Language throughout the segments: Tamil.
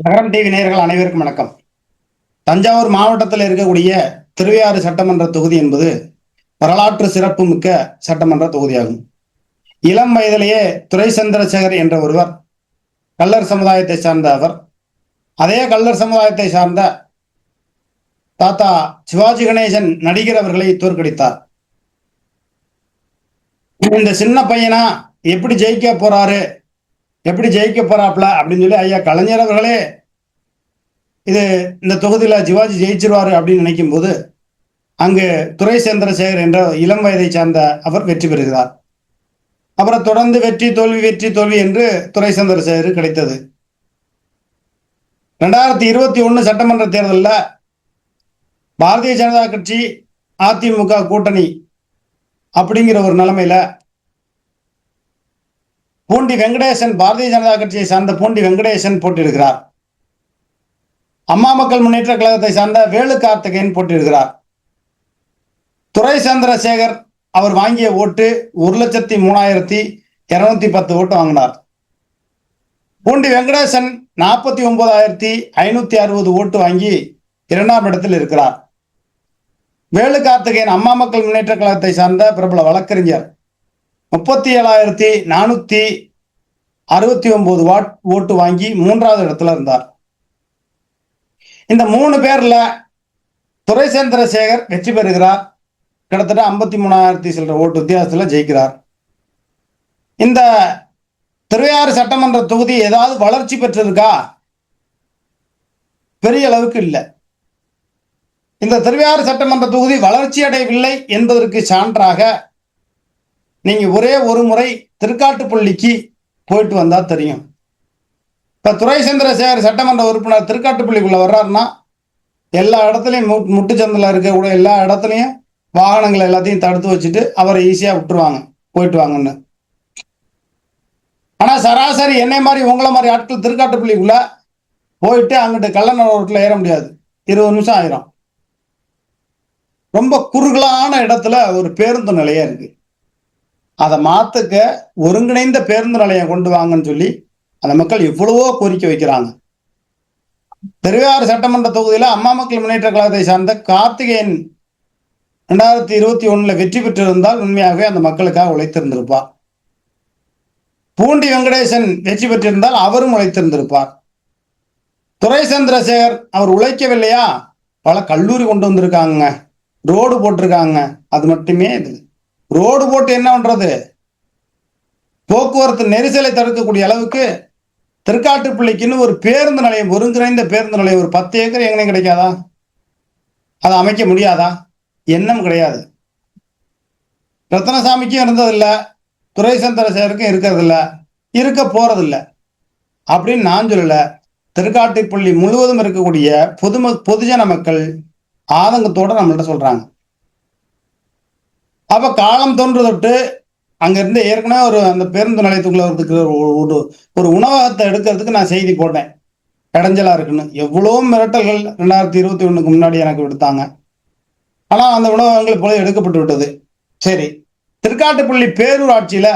நகரம் டிவி நேயர்கள் அனைவருக்கும் வணக்கம். தஞ்சாவூர் மாவட்டத்தில் இருக்கக்கூடிய திருவையாறு சட்டமன்ற தொகுதி என்பது வரலாற்று சிறப்பு மிக்க சட்டமன்ற தொகுதியாகும். இளம் வயதிலேயே துரை சந்திரசேகர் என்ற ஒருவர் கள்ளர் சமுதாயத்தை சார்ந்த அவர், அதே கள்ளர் சமுதாயத்தை சார்ந்த தாத்தா சிவாஜி கணேசன் நடிகர் அவர்களை தோற்கடித்தார். இந்த சின்ன பையனா எப்படி ஜெயிக்க போறாரு, எப்படி ஜெயிக்க போறாப்ல அப்படின்னு சொல்லி ஐயா கலைஞர் அவர்களே இந்த தொகுதியில சிவாஜி ஜெயிச்சிருவாரு அப்படின்னு நினைக்கும் போது அங்கு துரை சந்திரசேகர் என்ற இளம் வயதை சார்ந்த அவர் வெற்றி பெறுகிறார். அப்புறம் தொடர்ந்து வெற்றி தோல்வி என்று துரை சந்திரசேகர் கிடைத்தது. 2021 சட்டமன்ற தேர்தலில் பாரதிய ஜனதா கட்சி அதிமுக கூட்டணி அப்படிங்கிற ஒரு நிலைமையில பூண்டி வெங்கடேசன், பாரதிய ஜனதா கட்சியை சார்ந்த பூண்டி வெங்கடேசன் போட்டியிடுகிறார். அம்மா மக்கள் முன்னேற்ற கழகத்தை சார்ந்த வேலு கார்த்திகேயன் போட்டியிடுகிறார். துரை சந்திரசேகர் அவர் வாங்கிய ஓட்டு 1,03,210 ஓட்டு வாங்கினார். பூண்டி வெங்கடேசன் 49,560 ஓட்டு வாங்கி 2ஆம் இடத்தில் இருக்கிறார். வேலு கார்த்திகேயன் அம்மா மக்கள் முன்னேற்ற கழகத்தை சார்ந்த பிரபல வழக்கறிஞர் 37,469 ஓட்டு வாங்கி 3ஆவது இடத்துல இருந்தார். இந்த 3 பேர்ல துரை சந்திரசேகர் வெற்றி பெறுகிறார். கிட்டத்தட்ட 53,000 சில்லற ஓட்டு வித்தியாசத்துல ஜெயிக்கிறார். இந்த திருவையாறு சட்டமன்ற தொகுதி ஏதாவது வளர்ச்சி பெற்றிருக்கா? பெரிய அளவுக்கு இல்லை. இந்த திருவையாறு சட்டமன்ற தொகுதி வளர்ச்சி அடையவில்லை என்பதற்கு சான்றாக நீங்க ஒரே ஒரு முறை திருக்காட்டுப்பள்ளிக்கு போயிட்டு வந்தா தெரியும். இப்ப துரை சந்திரசேகர் சட்டமன்ற உறுப்பினர் திருக்காட்டுப்பள்ளிக்குள்ள வர்றாருன்னா எல்லா இடத்துலையும் முட்டுச்சந்தில் இருக்கக்கூடிய எல்லா இடத்துலையும் வாகனங்கள் எல்லாத்தையும் தடுத்து வச்சுட்டு அவரை ஈஸியா விட்டுருவாங்க, போயிட்டு வாங்கன்னு. ஆனா சராசரி என்னை மாதிரி உங்களை மாதிரி ஆட்கள் திருக்காட்டுப்பள்ளிக்குள்ள போயிட்டு அங்கிட்டு கல்லணை ரோட்டில் ஏற முடியாது. 20 நிமிஷம் ஆயிரும். ரொம்ப குறுகலான இடத்துல ஒரு பேருந்து நிலையம் இருக்கு. அதை மாத்துக்க ஒருங்கிணைந்த பேருந்து நிலையம் கொண்டு வாங்கன்னு சொல்லி அந்த மக்கள் எவ்வளவோ கோரிக்கை வைக்கிறாங்க. திருவையாறு சட்டமன்ற தொகுதியில அம்மா மக்கள் முன்னேற்ற கழகத்தை சார்ந்த கார்த்திகேயன் 2021 வெற்றி பெற்றிருந்தால் உண்மையாகவே அந்த மக்களுக்காக உழைத்திருந்திருப்பார். பூண்டி வெங்கடேசன் வெற்றி பெற்றிருந்தால் அவரும் உழைத்திருந்திருப்பார். துரை சந்திரசேகர் அவர் உழைக்கவில்லையா? பல கல்லூரி கொண்டு வந்திருக்காங்க, ரோடு போட்டிருக்காங்க. அது மட்டுமே இது. ரோடு போட்டு என்ன பண்றது? போக்குவரத்து நெரிசலை தடுக்கக்கூடிய அளவுக்கு திருக்காட்டுப்பள்ளிக்குன்னு ஒரு பேருந்து நிலையம், ஒருங்கிணைந்த பேருந்து நிலையம் ஒரு 10 ஏக்கர் எங்கனையும் கிடைக்காதா? அதை அமைக்க முடியாதா? எண்ணம் கிடையாது. ரத்னசாமிக்கும் இருந்ததில்ல, துரை சந்திரசேகருக்கும் இருக்கிறதில்ல, இருக்க போறதில்லை அப்படின்னு நான் சொல்லல. திருக்காட்டுப்பள்ளி முழுவதும் இருக்கக்கூடிய பொதுஜன மக்கள் ஆதங்கத்தோட நம்மள்ட்ட சொல்றாங்க. அப்ப காலம் தோன்று தொட்டு அங்கிருந்து ஏற்கனவே அந்த பேருந்து நிலையத்துக்குள்ள ஒரு உணவகத்தை எடுக்கிறதுக்கு நான் செய்தி போட்டேன், இடைஞ்சலா இருக்குன்னு. எவ்வளோ மிரட்டல்கள் 2021 முன்னாடி எனக்கு விடுத்தாங்க. ஆனா அந்த உணவகங்கள் இப்பொழுது எடுக்கப்பட்டு விட்டது. சரி, திருக்காட்டுப்பள்ளி பேரூராட்சியில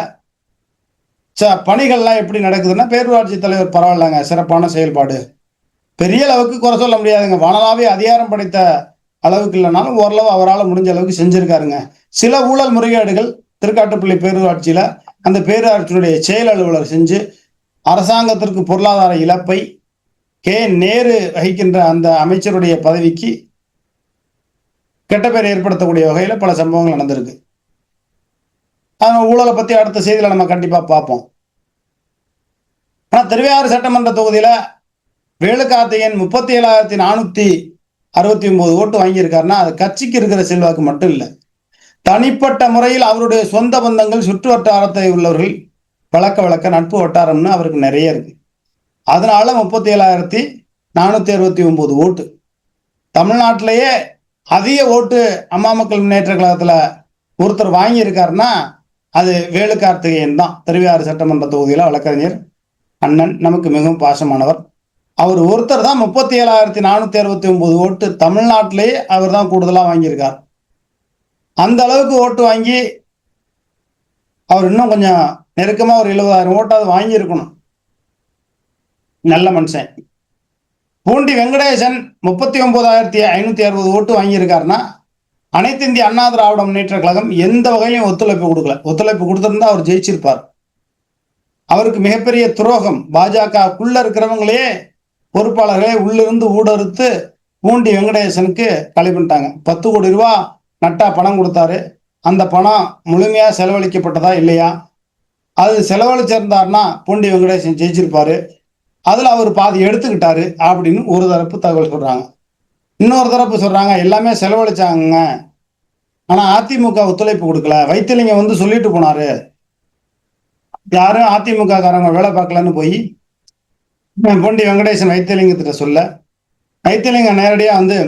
பணிகள்லாம் எப்படி நடக்குதுன்னா, பேரூராட்சி தலைவர் பரவாயில்லைங்க, சிறப்பான செயல்பாடு, பெரிய அளவுக்கு குறை சொல்ல முடியாதுங்க. வானலாவே அதிகாரம் படைத்த அளவுக்கு இல்லைனாலும் ஓரளவு அவரால் முடிஞ்ச அளவுக்கு செஞ்சிருக்காருங்க. சில ஊழல் முறைகேடுகள் திருக்காட்டுப்பள்ளி பேரூராட்சியில அந்த பேரூராட்சியினுடைய செயல் அலுவலர் செஞ்சு அரசாங்கத்திற்கு பொருளாதார இழப்பை நேரு வகிக்கின்ற அந்த அமைச்சருடைய பதவிக்கு கெட்ட பேர் ஏற்படுத்தக்கூடிய வகையில பல சம்பவங்கள் நடந்திருக்கு. ஊழலை பத்தி அடுத்த செய்தியில நம்ம கண்டிப்பா பார்ப்போம். ஆனா திருவையாறு சட்டமன்ற தொகுதியில வேலு கார்த்திகேயன் 37,469 ஓட்டு வாங்கியிருக்காருன்னா அது கட்சிக்கு இருக்கிற செல்வாக்கு மட்டும் இல்லை, தனிப்பட்ட முறையில் அவருடைய சொந்த பந்தங்கள், சுற்று வட்டாரத்தை உள்ளவர்கள், வழக்க நட்பு வட்டாரம்னு அவருக்கு நிறைய இருக்கு. அதனால 37,469 ஓட்டு. தமிழ்நாட்டிலேயே அதிக ஓட்டு அம்மா மக்கள் முன்னேற்ற கழகத்துல ஒருத்தர் வாங்கியிருக்காருன்னா அது வேலு கார்த்திகேயன் தான். திருவையாறு சட்டமன்ற தொகுதியில வழக்கறிஞர் அண்ணன், நமக்கு மிகவும் பாசமானவர். அவர் ஒருத்தர் தான் 37,469 ஓட்டு தமிழ்நாட்டிலேயே அவர் தான் கூடுதலா வாங்கியிருக்கார். அந்த அளவுக்கு ஓட்டு வாங்கி அவர் இன்னும் கொஞ்சம் நெருக்கமா ஒரு 70,000 ஓட்டாவது வாங்கி இருக்கணும். நல்ல மனுஷன். பூண்டி வெங்கடேசன் 39,560 ஓட்டு வாங்கியிருக்காருன்னா அனைத்து இந்திய அண்ணா திராவிட முன்னேற்ற கழகம் எந்த வகையிலும் ஒத்துழைப்பு கொடுக்கல. ஒத்துழைப்பு கொடுத்திருந்தா அவர் ஜெயிச்சிருப்பார். அவருக்கு மிகப்பெரிய துரோகம். பாஜகக்குள்ள இருக்கிறவங்களே பொறுப்பாளர்களே உள்ளிருந்து ஊடறுத்து பூண்டி வெங்கடேசனுக்கு களை பண்ணிட்டாங்க. 10 கோடி ரூபாய் நட்டா பணம் கொடுத்தாரு. அந்த பணம் முழுமையா செலவழிக்கப்பட்டதா இல்லையா? அது செலவழிச்சிருந்தாருன்னா பூண்டி வெங்கடேசன் ஜெயிச்சிருப்பாரு. அதுல அவர் பாதி எடுத்துக்கிட்டாரு அப்படின்னு ஒரு தரப்பு தகவல் சொல்றாங்க. இன்னொரு தரப்பு சொல்றாங்க எல்லாமே செலவழிச்சாங்க, ஆனா அதிமுக ஒத்துழைப்பு கொடுக்கல. வைத்திலிங்கம் வந்து சொல்லிட்டு போனாரு, யாரும் அதிமுக காரங்க வேலை பார்க்கலன்னு போய் பூண்டி வெங்கடேசன் வைத்திலிங்கத்திட்ட சொல்ல, வைத்திலிங்கம் நேரடியா வந்து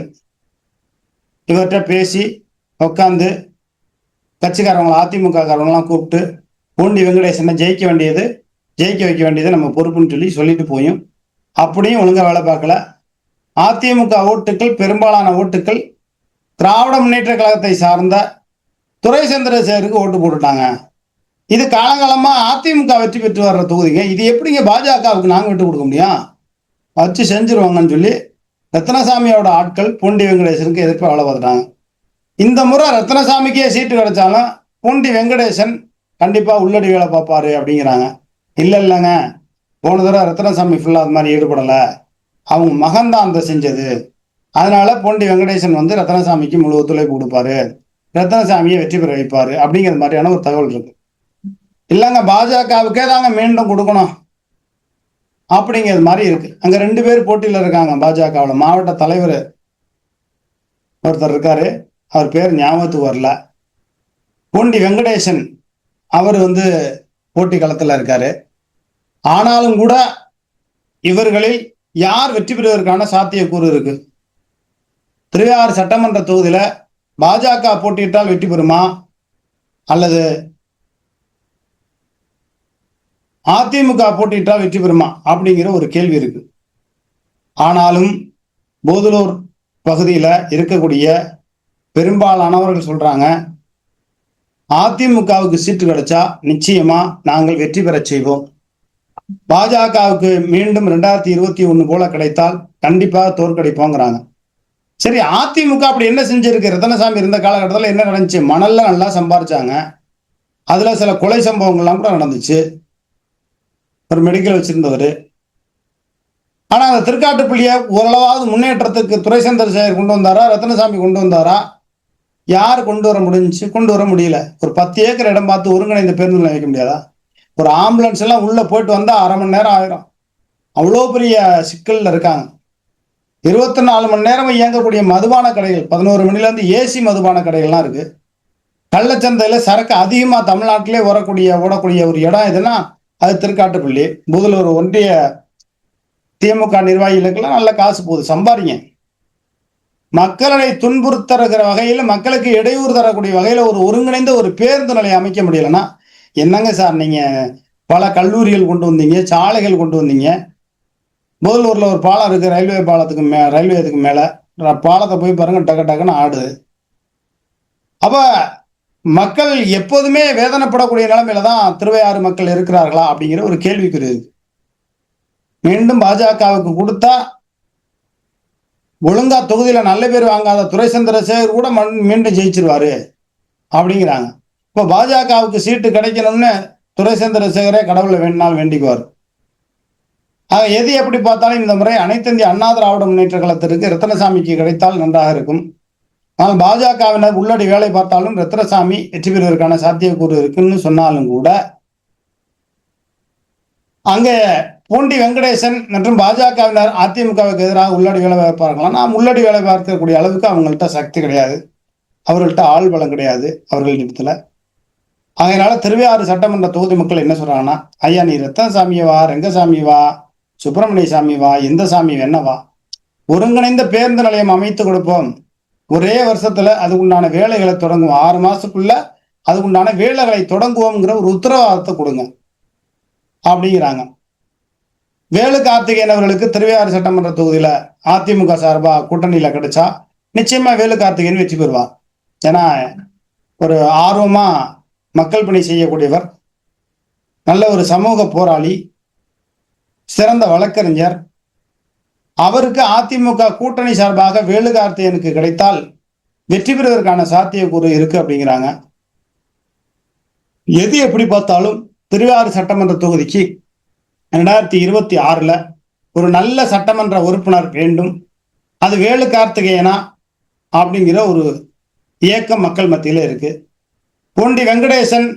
இவர்கிட்ட பேசி உட்காந்து கட்சிக்காரங்களை அதிமுக காரங்களாம் கூப்பிட்டு பூண்டி வெங்கடேசனை ஜெயிக்க வைக்க வேண்டியது நம்ம பொறுப்புன்னு சொல்லிட்டு போயும் அப்படியும் ஒழுங்கா வேலை பார்க்கல. அதிமுக ஓட்டுக்கள், பெரும்பாலான ஓட்டுக்கள் திராவிட முன்னேற்ற கழகத்தை சார்ந்த துரை சந்திரசேகருக்கு ஓட்டு போட்டுட்டாங்க. இது காலங்காலமா அதிமுக வெற்றி பெற்று வர்ற தொகுதிங்க. இது எப்படிங்க பாஜகவுக்கு நாங்க விட்டு கொடுக்க முடியும்? வச்சு செஞ்சிருவாங்கன்னு சொல்லி ரத்னசாமியோட ஆட்கள் பூண்டி வெங்கடேசனுக்கு எதிர்ப்பு வேலை பார்த்துட்டாங்க. இந்த முறை ரத்னசாமிக்கே சீட்டு கிடைச்சாலும் பூண்டி வெங்கடேசன் கண்டிப்பா உள்ளடி வேலை பார்ப்பாரு அப்படிங்கிறாங்க. இல்லைங்க, போன தடவை ரத்னசாமி ஃபுல்லா அது மாதிரி ஈடுபடல, அவங்க மகன் தான் அந்த செஞ்சது. அதனால பூண்டி வெங்கடேசன் வந்து ரத்னசாமிக்கு முழு ஒத்துழைப்பு கொடுப்பாரு, ரத்னசாமியை வெற்றி பெற வைப்பாரு அப்படிங்கிற மாதிரியான ஒரு தகவல் இருக்கு. இல்லைங்க, பாஜகவுக்கே தாங்க மீண்டும் கொடுக்கணும் அப்படிங்கிறது மாதிரி இருக்கு. அங்க 2 பேர் போட்டியில இருக்காங்க. பாஜகவில் மாவட்ட தலைவர் ஒருத்தர் இருக்காரு, அவர் பேர் ஞாபகத்துக்கு வரல. பூண்டி வெங்கடேசன் அவர் வந்து போட்டி களத்துல இருக்காரு. ஆனாலும் கூட இவர்களில் யார் வெற்றி பெறுவதற்கான சாத்தியக்கூறு இருக்கு? திருவையாறு சட்டமன்ற தொகுதியில பாஜக போட்டியிட்டால் வெற்றி பெறுமா அல்லது அதிமுக போட்டியிட்டால் வெற்றி பெறுமா அப்படிங்கிற ஒரு கேள்வி இருக்கு. ஆனாலும் போதலூர் பகுதியில இருக்கக்கூடிய பெரும்பாலானவர்கள் சொல்றாங்க, அதிமுகவுக்கு சீட்டு கிடைச்சா நிச்சயமா நாங்கள் வெற்றி பெற செய்வோம். பாஜகவுக்கு மீண்டும் 2021 போல கிடைத்தால் கண்டிப்பாக தோற்கடிப்போங்கிறாங்க. சரி, அதிமுக அப்படி என்ன செஞ்சிருக்கு? ரத்னசாமி இருந்த காலகட்டத்தில் என்ன நடந்துச்சு? மணல்ல நல்லா சம்பாரிச்சாங்க. அதுல சில கொலை சம்பவங்கள்லாம் கூட நடந்துச்சு. ஒரு மெடிக்கல் வச்சிருந்தவர். ஆனா அந்த திருக்காட்டுப்பள்ளியை ஓரளவாவது முன்னேற்றத்துக்கு துரை சந்திரசேகர் கொண்டு வந்தாரா, ரத்னசாமி கொண்டு வந்தாரா? யார் கொண்டு வர முடிஞ்சுச்சு? கொண்டு வர முடியல. ஒரு 10 ஏக்கர் இடம் பார்த்து ஒருங்கிணைந்த பேருந்து நிலையம் வைக்க முடியாதா? ஒரு ஆம்புலன்ஸ் எல்லாம் உள்ள போயிட்டு வந்தா அரை மணி நேரம் ஆயிரும். அவ்வளோ பெரிய சிக்கல்ல இருக்காங்க. 24 மணி நேரம் இயங்கக்கூடிய மதுபான கடைகள், 11 மணில இருந்து ஏசி மதுபான கடைகள்லாம் இருக்கு. கள்ளச்சந்தையில சரக்கு அதிகமா தமிழ்நாட்டிலே ஓடக்கூடிய ஒரு இடம் எதுன்னா அது திருக்காட்டுப்பள்ளி. புதலூர் ஒன்றிய திமுக நிர்வாகிகளுக்கெல்லாம் நல்ல காசு போகுது, சம்பாதிங்க. மக்களை துன்புறுத்துற வகையில், மக்களுக்கு இடையூறு தரக்கூடிய வகையில ஒரு ஒருங்கிணைந்த ஒரு பேருந்து நிலையம் அமைக்க முடியலன்னா என்னங்க சார்? நீங்க பல கல்லூரிகள் கொண்டு வந்தீங்க, சாலைகள் கொண்டு வந்தீங்க. முதலூர்ல ஒரு பாலம் இருக்கு, ரயில்வே பாலத்துக்கு ரயில்வேதுக்கு மேல பாலத்தை போய் பாருங்க, டக்கு டக்குன்னு ஆடுது. அப்ப மக்கள் எப்போதுமே வேதனைப்படக்கூடிய நிலைமையில தான் திருவையாறு மக்கள் இருக்கிறார்களா அப்படிங்கிற ஒரு கேள்விக்குறி இருக்கு. மீண்டும் பாஜகவுக்கு கொடுத்தா ஒழுங்கா தொகுதியில நல்ல பேர் வாங்காத துரை சந்திரசேகர் கூட மீண்டும் ஜெயிச்சிருவாரு அப்படிங்கிறாங்க. இப்ப பாஜகவுக்கு சீட்டு கிடைக்கணும்னு துரை சந்திரசேகரே கடவுளை வேண்டினாலும் வேண்டிக்குவார். ஆக எது எப்படி பார்த்தாலும் இந்த முறை அனைத்து இந்திய அண்ணா திராவிட முன்னேற்ற கழகத்திற்கு ரத்னசாமிக்கு கிடைத்தால் நன்றாக இருக்கும். ஆனால் பாஜகவினர் உள்ளடி வேலை பார்த்தாலும் ரத்னசாமி வெற்றி பெறுவதற்கான சாத்தியக்கூறு இருக்குன்னு சொன்னாலும் கூட அங்கே பூண்டி வெங்கடேசன் மற்றும் பாஜகவினர் அதிமுகவுக்கு எதிராக உள்ளடி வேலை பார்க்கலாம். நாம் உள்ளடி வேலை பார்க்கக்கூடிய அளவுக்கு அவங்கள்ட்ட சக்தி கிடையாது, அவர்கள்ட்ட ஆள் பலம் கிடையாது அவர்களிடத்துல. அதனால திருவையாறு சட்டமன்ற தொகுதி மக்கள் என்ன சொல்றாங்கன்னா, ஐயா நீ ரத்னசாமியை வா, ரெங்கசாமி வா, சுப்பிரமணிய சாமி வா, எந்த சாமி வேணவா, ஒருங்கிணைந்த பேருந்து நிலையம் அமைத்து கொடுப்போம், ஒரே வருஷத்துல அதுக்குண்டான வேலைகளை தொடங்குவோம், 6 மாசத்துக்குள்ள அதுக்குண்டான வேலைகளை தொடங்குவோம்ங்கிற ஒரு உத்தரவாதத்தை கொடுங்க அப்படிங்கிறாங்க. வேலு கார்த்திகேயன் அவர்களுக்கு திருவையாறு சட்டமன்ற தொகுதியில அதிமுக சார்பா கூட்டணியில கிடைச்சா நிச்சயமா வேலு கார்த்திகேயன் வெற்றி பெறுவார். ஏன்னா ஒரு ஆர்வமா மக்கள் பணி செய்யக்கூடியவர், நல்ல ஒரு சமூக போராளி, சிறந்த வழக்கறிஞர், அவருக்கு அதிமுக கூட்டணி சார்பாக வேலுகார்த்திகேயனுக்கு கிடைத்தால் வெற்றி பெறுவதற்கான சாத்தியக்கூறு இருக்கு அப்படிங்கிறாங்க. எது எப்படி பார்த்தாலும் திருவாரூர் சட்டமன்ற தொகுதிக்கு 2026 ஒரு நல்ல சட்டமன்ற உறுப்பினர் வேண்டும். அது வேலு கார்த்திகேயனா அப்படிங்கிற ஒரு இயக்கம் மக்கள் மத்தியில் இருக்கு. பூண்டி வெங்கடேசன்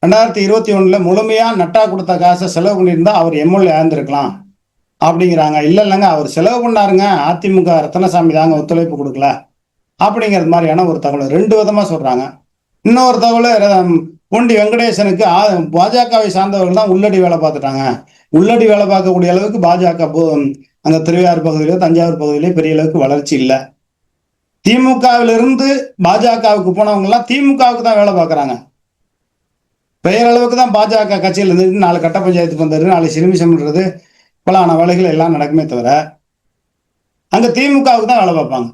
2021 முழுமையா நட்டா கொடுத்த காசை செலவு பண்ணியிருந்தா அவர் எம்எல்ஏ ஆயிருந்திருக்கலாம் அப்படிங்கிறாங்க. இல்லைங்க, அவர் செலவு பண்ணாருங்க, அதிமுக ரத்தனசாமி தாங்க ஒத்துழைப்பு கொடுக்கல அப்படிங்கிறது மாதிரியான ஒரு தகவல் 2 விதமா சொல்றாங்க. இன்னொரு தகவல், பூண்டி வெங்கடேசனுக்கு பாஜகவை சார்ந்தவர்கள் தான் உள்ளடி வேலை பார்த்துட்டாங்க. உள்ளடி வேலை பார்க்கக்கூடிய அளவுக்கு பாஜக அங்க திருவையாறு பகுதியிலோ தஞ்சாவூர் பகுதியிலோ பெரிய அளவுக்கு வளர்ச்சி இல்லை. திமுகவிலிருந்து பாஜகவுக்கு போனவங்க எல்லாம் திமுகவுக்கு தான் வேலை பார்க்கறாங்க. பெயரளவுக்கு தான் பாஜக கட்சியில் இருந்துட்டு 4 கட்ட பஞ்சாயத்துக்கு வந்தாரு, 4 சிறுமிசம் பண்றது, பலான வேலைகள் எல்லாம் நடக்குமே தவிர அங்க திமுகவுக்கு தான் வேலை பார்ப்பாங்க.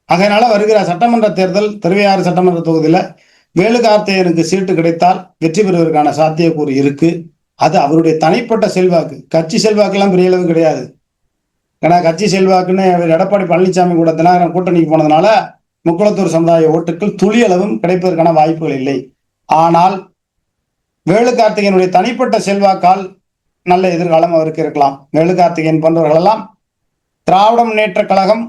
அதனால வருகிற சட்டமன்ற தேர்தல் திருவையாறு சட்டமன்ற தொகுதியில வேலு கார்த்திகேயனுக்கு சீட்டு கிடைத்தால் வெற்றி பெறுவதற்கான சாத்தியக்கூறு இருக்கு. அது அவருடைய தனிப்பட்ட செல்வாக்கு, கட்சி செல்வாக்கெல்லாம் பெரிய அளவு கிடையாது. ஏன்னா கட்சி செல்வாக்குன்னு எடப்பாடி பழனிசாமி கூட தினகரன் கூட்டணிக்கு போனதுனால முக்குளத்தூர் சமுதாய ஓட்டுகள் துளி அளவும் கிடைப்பதற்கான வாய்ப்புகள் இல்லை. ஆனால் வேலு கார்த்திகேயனுடைய தனிப்பட்ட செல்வாக்கால் நல்ல எதிர்காலம் அவருக்கு இருக்கலாம். வேலு கார்த்திகேயன் போன்றவர்கள் எல்லாம் திராவிட முன்னேற்ற கழகம்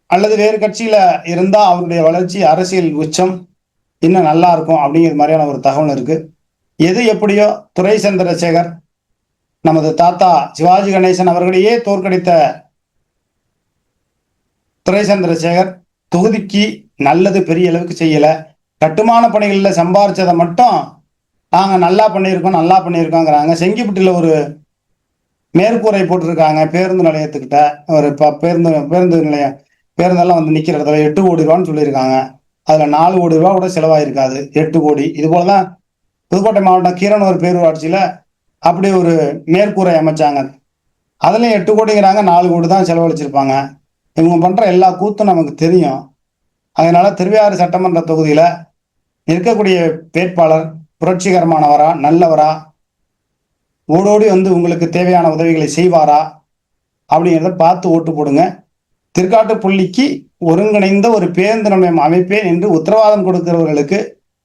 அல்லது வேறு கட்சியில இருந்தா அவருடைய வளர்ச்சி அரசியல் உச்சம் இன்னும் நல்லா இருக்கும் அப்படிங்கிற மாதிரியான ஒரு தகவல் இருக்கு. எது எப்படியோ துரை சந்திரசேகர் நமது தாத்தா சிவாஜி கணேசன் அவர்களையே தோற்கடித்த துரை சந்திரசேகர் தொகுதிக்கு நல்லது பெரிய அளவுக்கு செய்யல. கட்டுமான பணிகளில் சம்பாரிச்சதை மட்டும் நாங்க நல்லா பண்ணியிருக்கோங்கிறாங்க. செங்கிப்பட்டியில் ஒரு மேற்கூரை போட்டிருக்காங்க பேருந்து நிலையத்துக்கிட்ட, ஒரு பேருந்து நிலையம் பேருந்தெல்லாம் வந்து நிக்கிற இடத்துல 8 கோடி ரூபான்னு சொல்லியிருக்காங்க. அதுல 4 கோடி ரூபா கூட செலவாயிருக்காது, 8 கோடி. இது போலதான் புதுக்கோட்டை மாவட்டம் கீரனூர் பேரூராட்சியில அப்படி ஒரு மேற்கூரை அமைச்சாங்க. அதுலயும் 8 கோடிங்கிறாங்க, 4 கோடி தான் செலவழிச்சிருப்பாங்க. இவங்க பண்ற எல்லா கூத்தும் நமக்கு தெரியும். அதனால திருவையாறு சட்டமன்ற தொகுதியில இருக்கக்கூடிய வேட்பாளர் புரட்சிகரமானவரா, நல்லவரா, ஓடோடி வந்து உங்களுக்கு தேவையான உதவிகளை செய்வாரா அப்படிங்கிறத பார்த்து ஓட்டு போடுங்க. திருக்காட்டுப்பள்ளிக்கு ஒருங்கிணைந்த ஒரு பேருந்து நிலையம் அமைப்பேன் என்று உத்தரவாதம் கொடுக்கிறவர்களுக்கு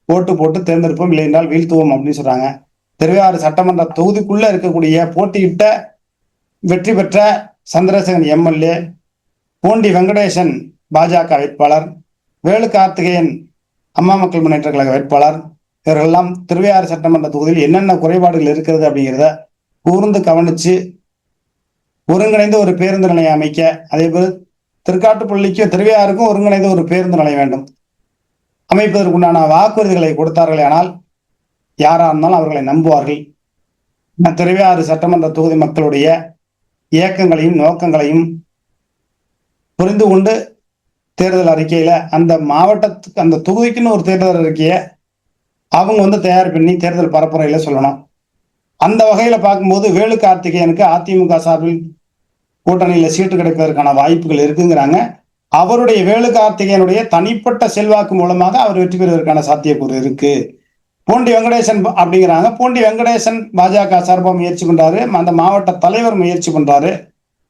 ஓட்டு போட்டு தேர்ந்தெடுப்போம், இல்லை என்றால் வீழ்த்துவோம் அப்படின்னு சொல்றாங்க. திருவையாறு சட்டமன்ற தொகுதிக்குள்ள இருக்கக்கூடிய போட்டியிட்ட வெற்றி பெற்ற சந்திரசேகரன் எம்எல்ஏ, பூண்டி வெங்கடேசன் பாஜக வேட்பாளர், வேலு கார்த்திகேயன் அம்மா மக்கள் முன்னேற்ற கழக வேட்பாளர், இவர்களெல்லாம் திருவையாறு சட்டமன்ற தொகுதியில் என்னென்ன குறைபாடுகள் இருக்கிறது அப்படிங்கிறத கூர்ந்து கவனிச்சு ஒருங்கிணைந்த ஒரு பேருந்து நிலையம் அமைக்க, அதே போல் திருக்காட்டுப்பள்ளிக்கும் திருவையாறுக்கும் ஒருங்கிணைந்த ஒரு பேருந்து நிலையம் வேண்டும் அமைப்பதற்குண்டான வாக்குறுதிகளை கொடுத்தார்கள். ஆனால் யாரா இருந்தாலும் அவர்களை நம்புவார்கள். திருவையாறு சட்டமன்ற தொகுதி மக்களுடைய இயக்கங்களையும் நோக்கங்களையும் புரிந்து கொண்டு தேர்தல் அறிக்கையில அந்த மாவட்டத்துக்கு அந்த தொகுதிக்குன்னு ஒரு தேர்தல் அறிக்கையை அவங்க வந்து தயார் பண்ணி தேர்தல் பரப்புரையில சொல்லணும். அந்த வகையில பார்க்கும்போது வேலு கார்த்திகேயனுக்கு அதிமுக சார்பில் கூட்டணியில சீட்டு கிடைப்பதற்கான வாய்ப்புகள் இருக்குங்கிறாங்க. அவருடைய வேலு கார்த்திகேயனுடைய தனிப்பட்ட செல்வாக்கு மூலமாக அவர் வெற்றி பெறுவதற்கான சாத்தியக்கூறு இருக்கு. பூண்டி வெங்கடேசன் அப்படிங்கிறாங்க. பூண்டி வெங்கடேசன் பாஜக சார்பாக முயற்சி பண்றாரு, அந்த மாவட்ட தலைவர் முயற்சி பண்றாரு,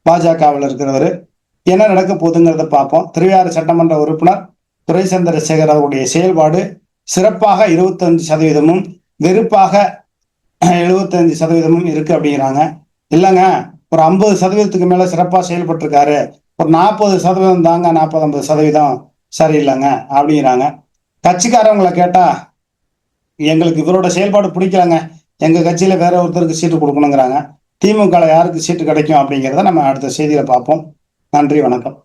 பாஜகவில் இருக்கிறவர். என்ன நடக்க போகுதுங்கிறத பார்ப்போம். திருவையாறு சட்டமன்ற உறுப்பினர் துரை சந்திரசேகர் அவருடைய செயல்பாடு சிறப்பாக 25%, வெறுப்பாக 75% இருக்கு அப்படிங்கிறாங்க. இல்லைங்க, ஒரு 50% மேல சிறப்பா செயல்பட்டிருக்காரு, ஒரு 40% தாங்க, 40-50% சரியில்லைங்க அப்படிங்கிறாங்க. கட்சிக்காரவங்களை கேட்டா எங்களுக்கு இவரோட செயல்பாடு பிடிக்கலங்க, எங்க கட்சியில வேற ஒருத்தருக்கு சீட்டு கொடுக்கணுங்கிறாங்க. திமுக யாருக்கு சீட்டு கிடைக்கும் அப்படிங்கிறத நம்ம அடுத்த செய்தியில பார்ப்போம். நன்றி, வணக்கம்.